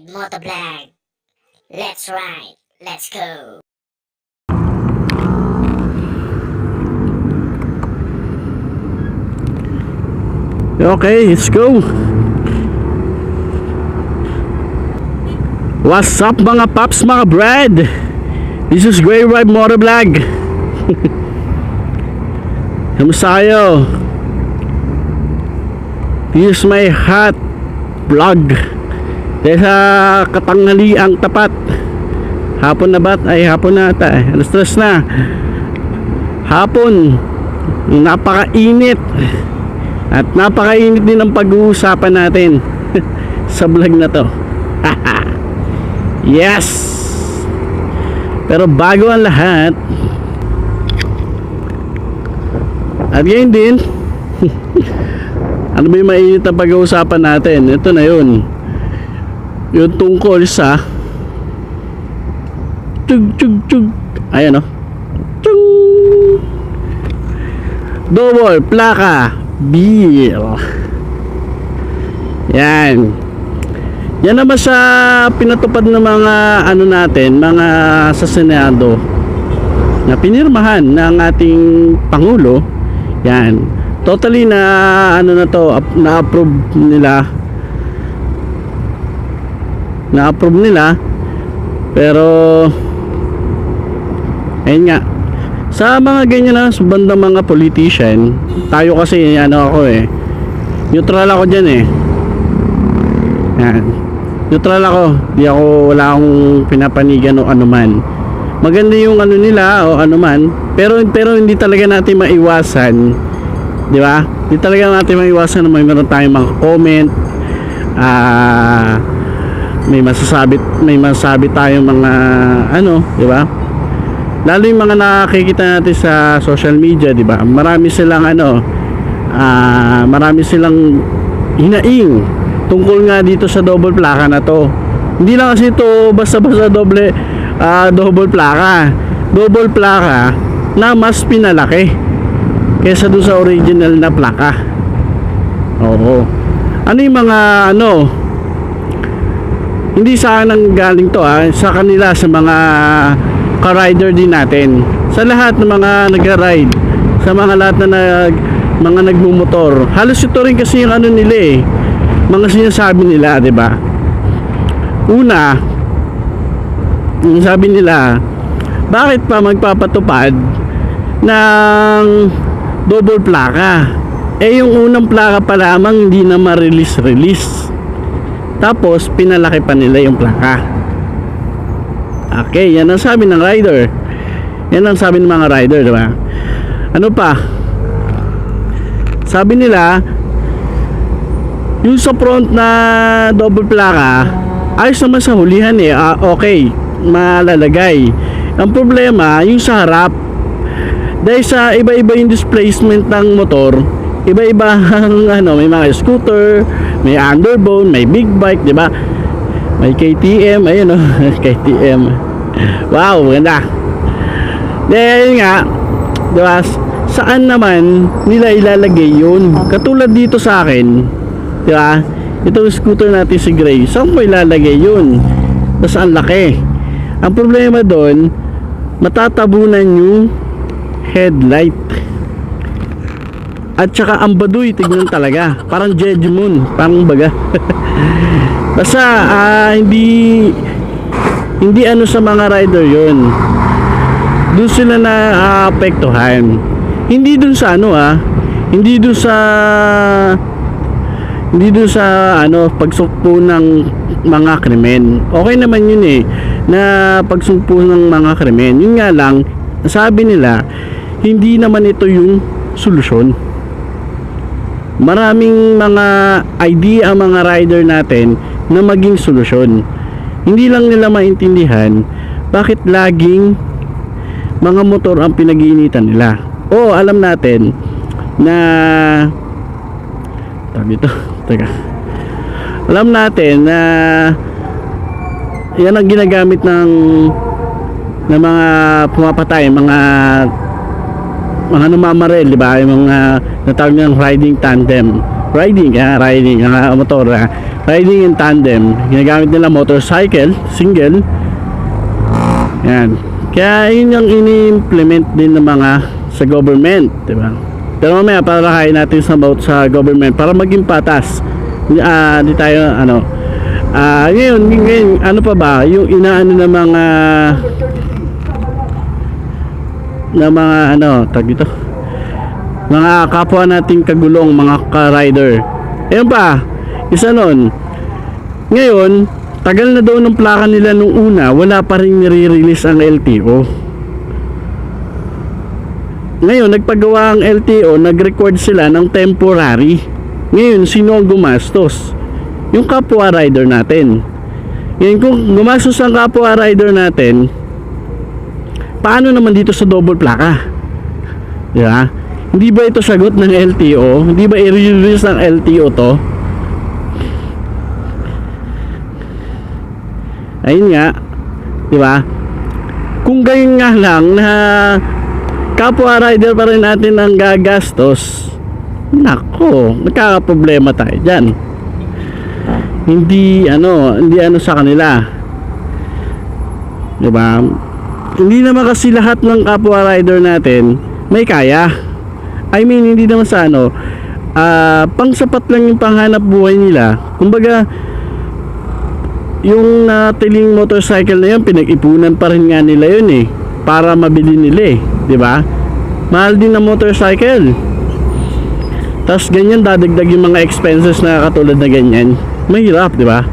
Ride Motovlog. Let's ride. Let's go. Okay, let's go. What's up mga paps, mga brad? This is Grey Ride Motovlog. Kamusta kayo? This is my hot vlog. Dahil sa katanghaliang tapat. Hapon na ba? Ay, hapon na ata. Alas 3 na. Hapon. Napakainit. At napakainit din ang pag-uusapan natin sa vlog na to. Yes! Pero bago ang lahat, at ngayon din, ano ba yung mainit na pag-uusapan natin? Ito na yun. Yung tungkol sa chug. Ayan o. Chung! Double plaka beer. Yan. Yan naman sa pinatupad ng mga ano natin, mga sa Senado na pinirmahan ng ating Pangulo. Yan. Totally na ano na to, na-approve nila. Na-approve nila. Pero ayun nga, sa mga ganyan na sa bandang mga politician, tayo kasi ano ako neutral ako dyan yan. Neutral ako, wala akong pinapanigan o anuman. Maganda yung ano nila o anuman, pero hindi talaga natin maiwasan, di ba? Hindi talaga natin maiwasan na meron tayong mga comment, may masasabi tayong mga ano, di ba? Lalo yung mga nakikita natin sa social media, di ba? Marami silang hinaing tungkol nga dito sa double plaka na to. Hindi lang kasi ito basta-basta double plaka. Double plaka na mas pinalaki kaysa doon sa original na plaka. Oo. Ano yung mga hindi sa akin galing to sa kanila, sa mga ka-rider din natin, sa lahat ng mga nagra-ride, sa mga lahat na mga nagmumotor. Halos ito rin kasi yung ano nila mga sinasabi nila, 'di ba? Una, yung sabi nila, bakit pa magpapatupad ng double plaka? Yung unang plaka pa lamang hindi na ma-release. Tapos pinalaki pa nila yung plaka. Okay, yan ang sabi ng rider. Yan ang sabi ng mga rider, di ba? Ano pa? Sabi nila, yung sa front na double plaka, ayos naman sa hulihan okay, malalagay. Ang problema, yung sa harap, dahil sa iba-iba yung displacement ng motor, iba-iba ang may mga scooter, may underbone, may big bike, di ba? May KTM, ayun KTM. Wow, ganda. Dahil nga, diba, saan naman nila ilalagay yun? Katulad dito sa akin, diba, itong scooter natin si Gray, saan mo ilalagay yun? Tapos ang laki. Ang problema doon, matatabunan yung headlight. At saka ang baduy, tignan talaga. Parang Jejimon, parang baga. Basta hindi ano sa mga rider yun. Doon sila na apektuhan. Hindi doon sa hindi doon sa pagsukpo ng mga krimen. Okay naman yun na pagsukpo ng mga krimen. Yun nga lang, sabi nila, hindi naman ito yung solusyon. Maraming mga idea ang mga rider natin na maging solusyon. Hindi lang nila maintindihan bakit laging mga motor ang pinag-iinitan nila. Alam natin na alam natin na yan ang ginagamit ng mga pumapatay, mga namamarel, di ba? Yung mga natawag ng riding tandem. riding motor, riding in tandem. Ginagamit nila motorcycle, single. Yan. Kaya yun yung ini-implement din ng mga sa government, di ba? Pero mamaya palakayin natin sa government para maging patas. Di tayo ngayon ano pa ba yung inaano ng mga tag dito, mga kapwa nating kagulong, mga ka-rider. Ayun pa, isa nun, ngayon tagal na daw ng plaka nila nung una, wala pa rin nire-release ang LTO. Ngayon nagpagawa ang LTO, nag-record sila ng temporary. Ngayon sino ang gumastos? Yung kapwa rider natin. Ngayon kung gumastos ang kapwa rider natin, paano naman dito sa double plaka? Di ba? Hindi ba ito sagot ng LTO? Hindi ba i-release ng LTO to? Ayun nga, di ba? Kung ganyan nga lang na kapwa rider pa rin natin ang gagastos, nako, nagkakaproblema tayo dyan. Hindi sa kanila, di ba? Hindi naman kasi lahat ng kapwa rider natin may kaya. I mean, hindi naman sa pang sapat lang yung panghanap buhay nila. Kumbaga, yung natiling motorcycle na yun, pinag-ipunan pa rin nga nila yun para mabili nila di ba? Mahal din ang motorcycle. Tapos ganyan dadagdag yung mga expenses na katulad na ganyan. Mahirap, di ba?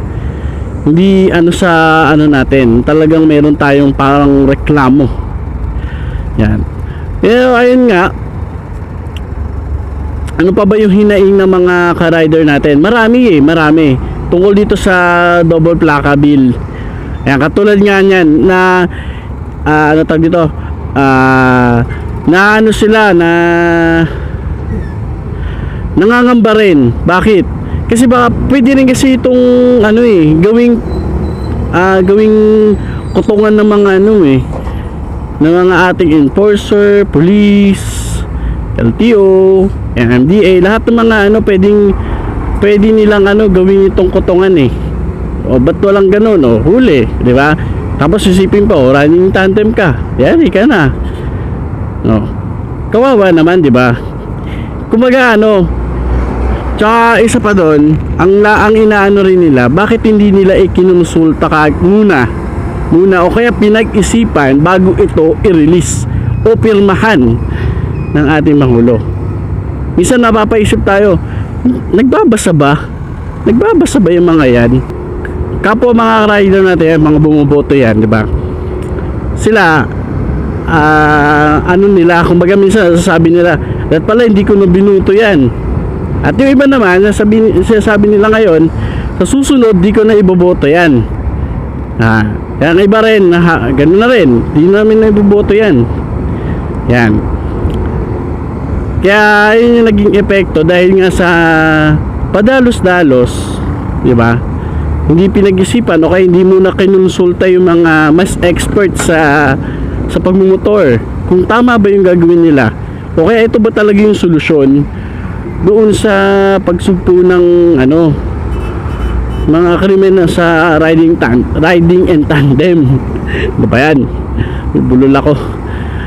Hindi sa natin, talagang meron tayong parang reklamo. Yan. Pero ayun nga, ano pa ba yung hinaing ng mga ka-rider natin? Marami tungkol dito sa double plaka bill. Ayan, katulad nga niyan na sila na nangangamba rin. Bakit? Kasi baka pwede rin kasi itong gawing kutungan ng mga ng mga ating enforcer, police, LTO, MMDA, lahat ng mga pwede nilang gawin itong kutungan o ba't walang ganun, huli, di ba? Tapos isipin pa, running tandem ka, yan, ka na, kawawa naman, di ba? Kumbaga tsaka isa pa doon, ang inaano rin nila, bakit hindi nila ikinonsulta muna o kaya pinag-isipan bago ito i-release o pirmahan ng ating Pangulo. Minsan napapaisip tayo, nagbabasa ba yung mga yan? Kapwa mga rider natin, mga bumuboto yan, di ba? Sila kumbaga minsan sasabi nila, dapat pala hindi ko na binuto yan. At yung iba naman, sinasabi nila ngayon, sa susunod di ko na iboboto yan. Kaya ang iba rin, ganun na rin, di namin na iboboto yan. Yan. Kaya yun yung naging epekto dahil nga sa padalos-dalos, di ba? Hindi pinag-isipan o kaya hindi muna kinonsulta yung mga mas expert sa pagmumotor kung tama ba yung gagawin nila o kaya ito ba talaga yung solusyon doon sa pagsugpo ng mga krimen sa riding and tandem. Ano ba yan? Bulol ako.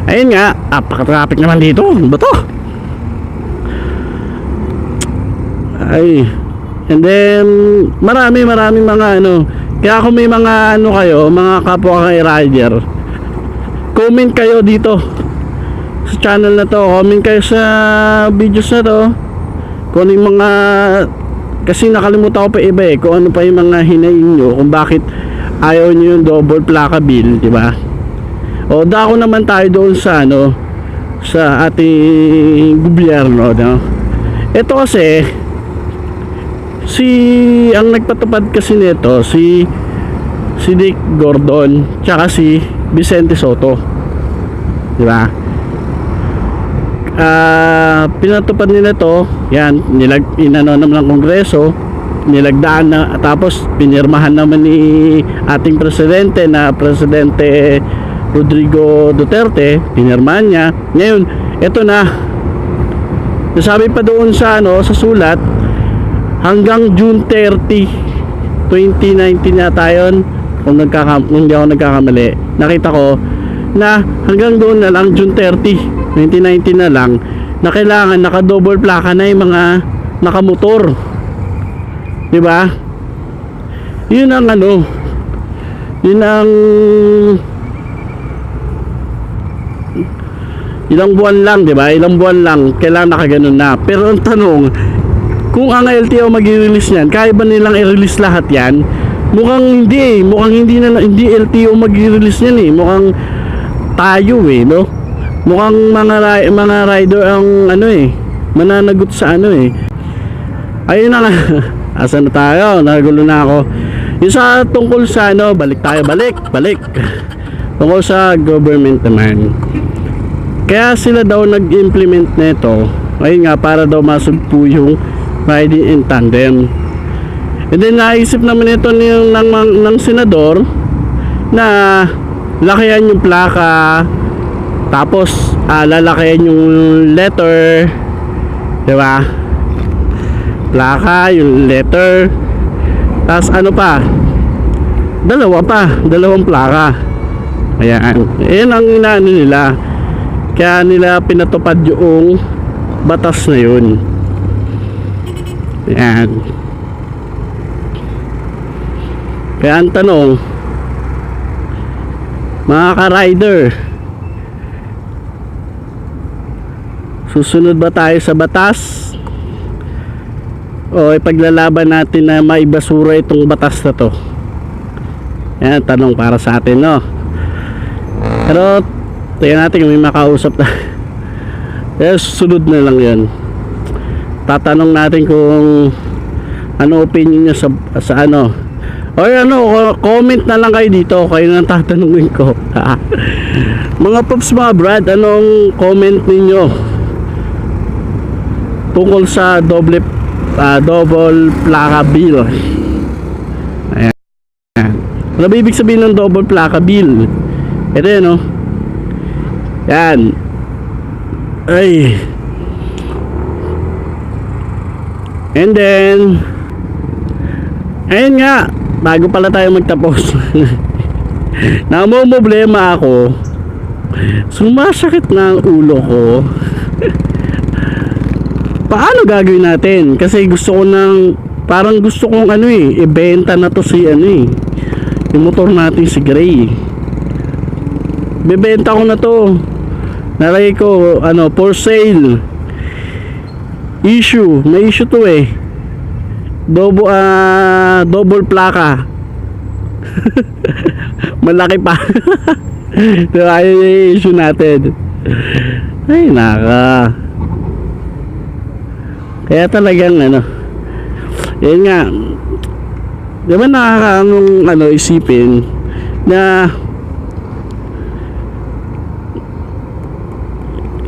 Ayun nga, napaka-traffic naman dito. Ano ba to? And then marami mga kaya kung may mga kayo, mga kapwa kay rider, comment kayo dito sa channel na to, comment kayo sa videos na to kung ano yung mga, kasi nakalimutan ko pa iba kung ano pa yung mga hinaing nyo, kung bakit ayaw nyo yung double plaka bill, di ba? O dako naman tayo doon sa sa ating gobyerno, ito kasi ang nagpatupad kasi nito si Dick Gordon tsaka si Vicente Soto, di ba? Pinatupad nila to, yan, inano naman ng Kongreso, nilagdaan na, tapos pinirmahan naman ni ating presidente Rodrigo Duterte, pinirmahan niya. Ngayon, eto na, nasabi pa doon sa sa sulat, hanggang June 30, 2019 yata yun, kung hindi ako nagkakamali. Nakita ko na hanggang doon na lang, June 30, 2019 na lang, na kailangan naka-double plaka na yung mga nakamotor. Diba? Yun ang ano, yun ang ilang buwan lang, diba? Ilang buwan lang kailangan nakaganon na. Pero ang tanong, kung ang LTO mag-release niyan, kaya ba nilang i-release lahat yan? Mukhang hindi eh. Mukhang hindi LTO mag-release niyan eh. Mukhang tayo eh, no? Mukhang mga rider ang ano eh, mananagot sa ano eh. Ayun na nga. Asan na tayo? Nagulo na ako. Yung sa tungkol sa ano, balik. Tungkol sa government naman. Kaya sila daw nag-implement nito. Ayun nga, para daw masugpo yung riding in tandem. And then naisip naman ito ng senador na lakayan yung plaka, tapos lalakayan yung letter, diba? Plaka, yung letter, tapos ano pa, dalawang plaka. Ayan, yan ang inaano nila. Kaya nila pinatupad yung batas na yun. Ayan. Kaya ang tanong, mga ka-rider, susunod ba tayo sa batas o ipaglalaban natin na maibasura itong batas na to? Yan, tanong para sa atin, no? Pero tingnan natin kung may makausap na. Kaya susunod na lang yan. Tatanong natin kung ano opinion niya sa ano. O ano, comment na lang kayo dito. Kayo nang tatanungin ko. Mga pops, mga brad, anong comment ninyo tungkol sa double plaka bill? Ayan. Ano ba ibig sabihin ng double plaka bill? Ito yun, no? Yan. Ay. And then ayun nga, bago pala tayo magtapos. Namomroblema ako. Sumasakit na ang ulo ko. Paano gagawin natin? Kasi parang gusto kong ano eh, ibenta na to si ano eh, yung motor natin si Gray. Bebenta ko na to. Nalagay ko ano, for sale. Issue, may issue to eh. Double plaka. Malaki pa. Diba, yung issue natin. Ay naka. Kaya talagang ano, yun nga, diba nakakaanong ano, isipin na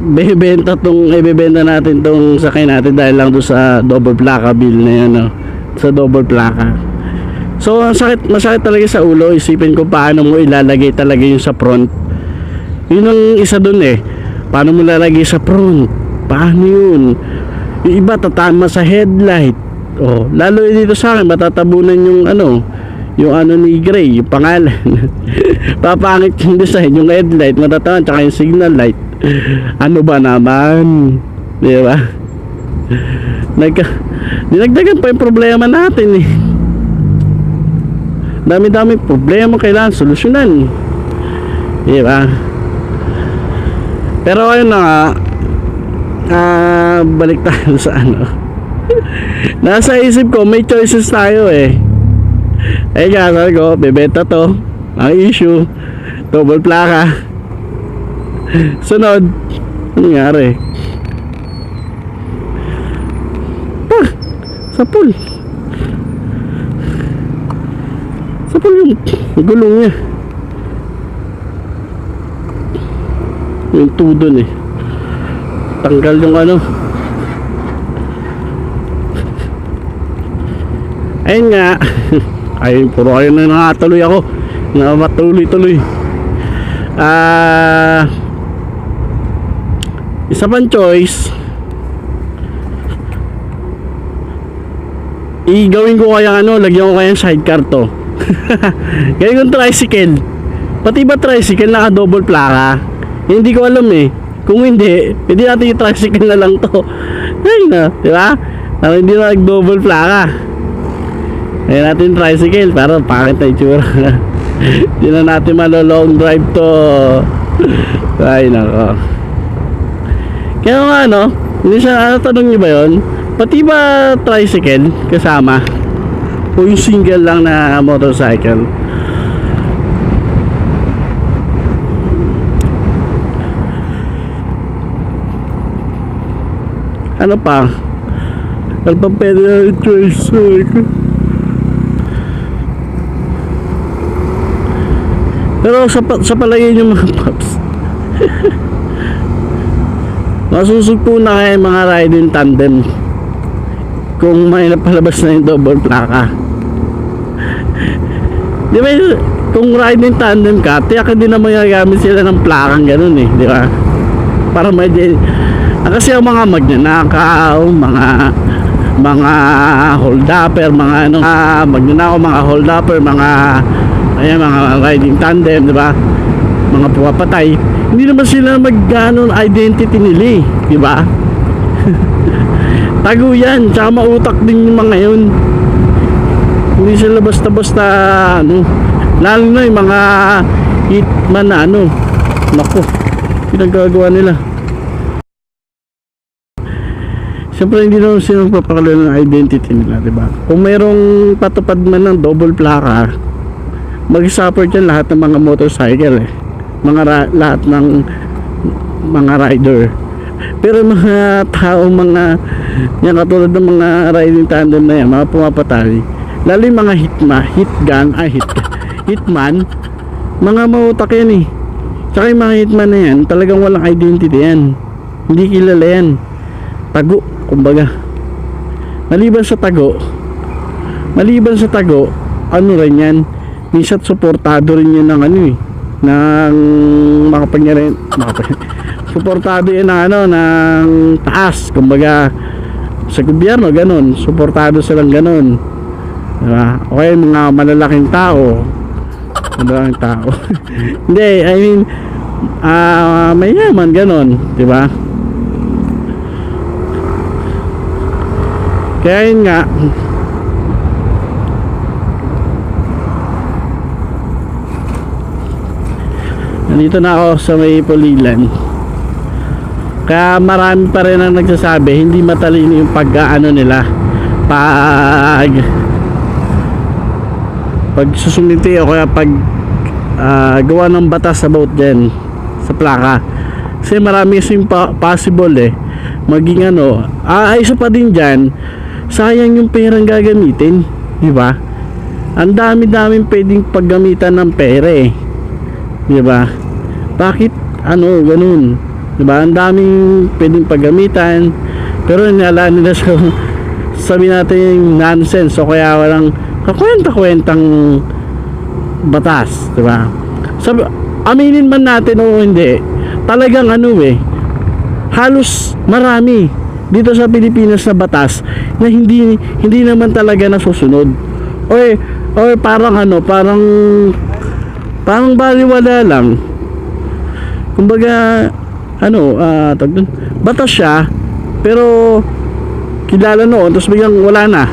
ibebenta natin tong sakay natin dahil lang doon sa double plaka bill na yan, no? Sa double plaka. So masakit talaga sa ulo. Isipin ko paano mo ilalagay talaga yung sa front. Yun ang isa doon eh, paano mo lalagay sa front, paano yun? Yung iba tatama sa headlight. Oh, lalo dito sa akin matatabunan yung ano ni Gray, yung pangalan. Papangit yung design, yung headlight matatawan, tsaka yung signal light. Ano ba naman, di ba? Dinagdagan pa yung problema natin eh. Dami-dami problema kailangan solusyonan, di ba? Pero ayun na nga, balik tayo sa ano. Nasa isip ko may choices tayo eh. Ay nga, sabi ko bebenta to, ang issue double plaka. Sunod, ano nangyari? Sapul yung gulong niya, yung tudon eh, tanggal yung ano. Ayun nga. Ayun, puro ayun na nakatuloy ako, na matuloy-tuloy. Isa pang choice, gawin ko kaya lagyan ko kayang sidecar to. Gawin ko tricycle. Pati ba tricycle naka double plaka? Hindi ko alam eh. Kung hindi, pwede natin yung tricycle na lang to. Ay na, di ba? Para hindi na double plaka. Ayan natin yung tricycle para pangit na itsura. Hindi na natin long drive to. Ay nako. Kaya nga hindi siya, tanong nyo ba yun? Pati ba tricycle kasama? O yung single lang na motorcycle? Ano pa? Ano pa pwede na tricycle? Pero sa palagay nyo mga paps, masusugpo na kayo mga riding tandem kung may napalabas na yung double plaka. Di ba kung riding tandem ka, tiyak din naman gagamit sila ng plakang ganun eh, di ba? Para medyo kasi ang mga magnanakaw, mga hold upper, mga magnanakaw, mga hold upper, mga riding tandem, di ba? Mga pumapatay, hindi naman sila identity nila, di ba? Tago yan, tsaka mautak din yung mga yun. Hindi sila basta-basta lalo na yung mga hitman na naku, pinagagawa nila. Siyempre hindi naman sila papakalala ng identity nila, di ba? Kung mayroong patupad man ng double plaka, mag-suffer dyan lahat ng mga motorcycle lahat ng mga rider. Pero mga tao, yan katulad ng mga riding tandem na yan, mga pumapatay, lalo yung mga hitman, mga mautak yan eh. Tsaka yung mga hitman na yan, talagang walang identity yan, hindi kilala yan, tago kumbaga. Maliban sa tago, rin yan, minsan suportado rin yan ng ng mga pangyarihan, suportado yan ng taas, kumbaga sa gobyerno, ganun, suportado silang ganun, diba? Okay, mga malalaking tao hindi, I mean mayaman, ganun, diba? Kaya yun nga, nandito na ako sa may Pulilan. Kaya marami pa rin ang nagsasabi hindi matalino yung nila pag susumiti o kaya pag gawa ng batas about dyan sa plaka. Kasi marami kasing possible maging isa pa din dyan, sayang yung perang gagamitin, di ba? Ang dami-daming pwedeng paggamitan ng pera di ba? Bakit ganun, di ba? Ang daming pwedeng paggamitan, pero nilalaan nila sa sabi natin nonsense o kaya walang kakwenta-kwentang batas, di ba? Aminin man natin o hindi, talagang halos marami dito sa Pilipinas na batas na hindi naman talaga nasusunod. O parang parang baliwala lang. Kumbaga batas siya pero kilala noon tapos biglang wala na.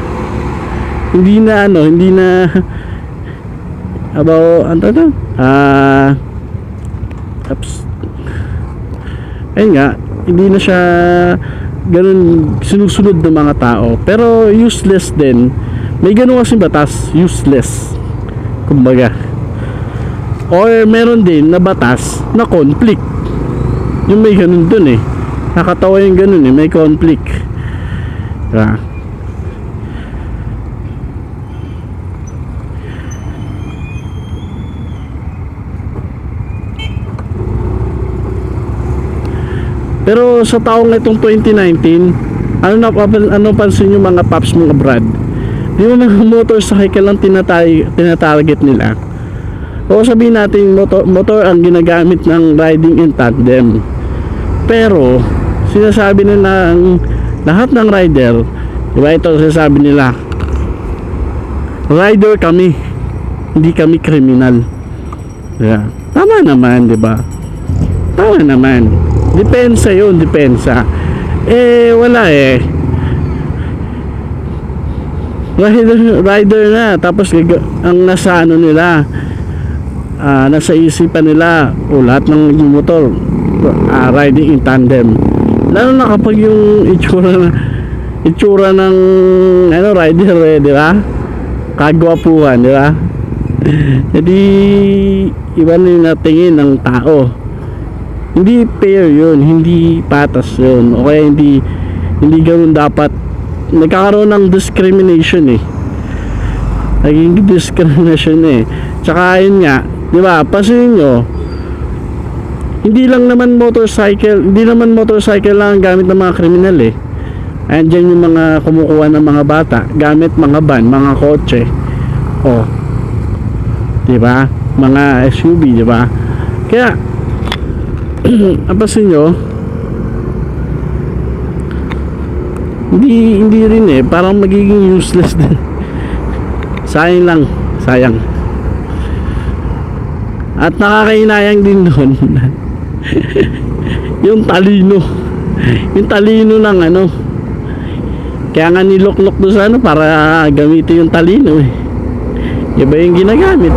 Hindi na about ayun nga, hindi na siya ganun sinusunod ng mga tao, pero useless din. May ganun kasi batas, useless kumbaga. Or meron din na batas na conflict, yung may ganun dun nakatawa yung ganun may conflict, diba? Pero sa taong itong 2019, ano pansin nyo mga paps mga brad? Di mo mga motorcycle lang tinatarget nila. O sabihin natin motor ang ginagamit ng riding in tandem. Pero sinasabi nila lahat ng rider, di ba ito sinasabi nila, rider kami, hindi kami kriminal. Yeah. Tama naman, di ba? Tama naman. Depensa yun, depensa. Wala rider na, tapos ang nasa ano nila, nasa isipan nila, lahat ng motor riding in tandem. Lalo na kapag yung itsura ng rider, di ba? Kagwapuhan, di ba? Jadi iba na yung natingin ng tao. Hindi fair yun, hindi patas yun, o kaya hindi ganoon dapat. Nagkakaroon ng discrimination naging discrimination tsaka yun nga, di ba, pansinin nyo, hindi naman motorcycle lang ang gamit ng mga kriminal andyan yung mga kumukuha ng mga bata gamit mga van, mga kotse, di ba, mga SUV, di ba? Kaya pansinin nyo, hindi rin parang magiging useless din. Sayang. At nakakainayang din doon yung talino ng kaya nga niloklok doon sa para gamitin yung talino iba yung ginagamit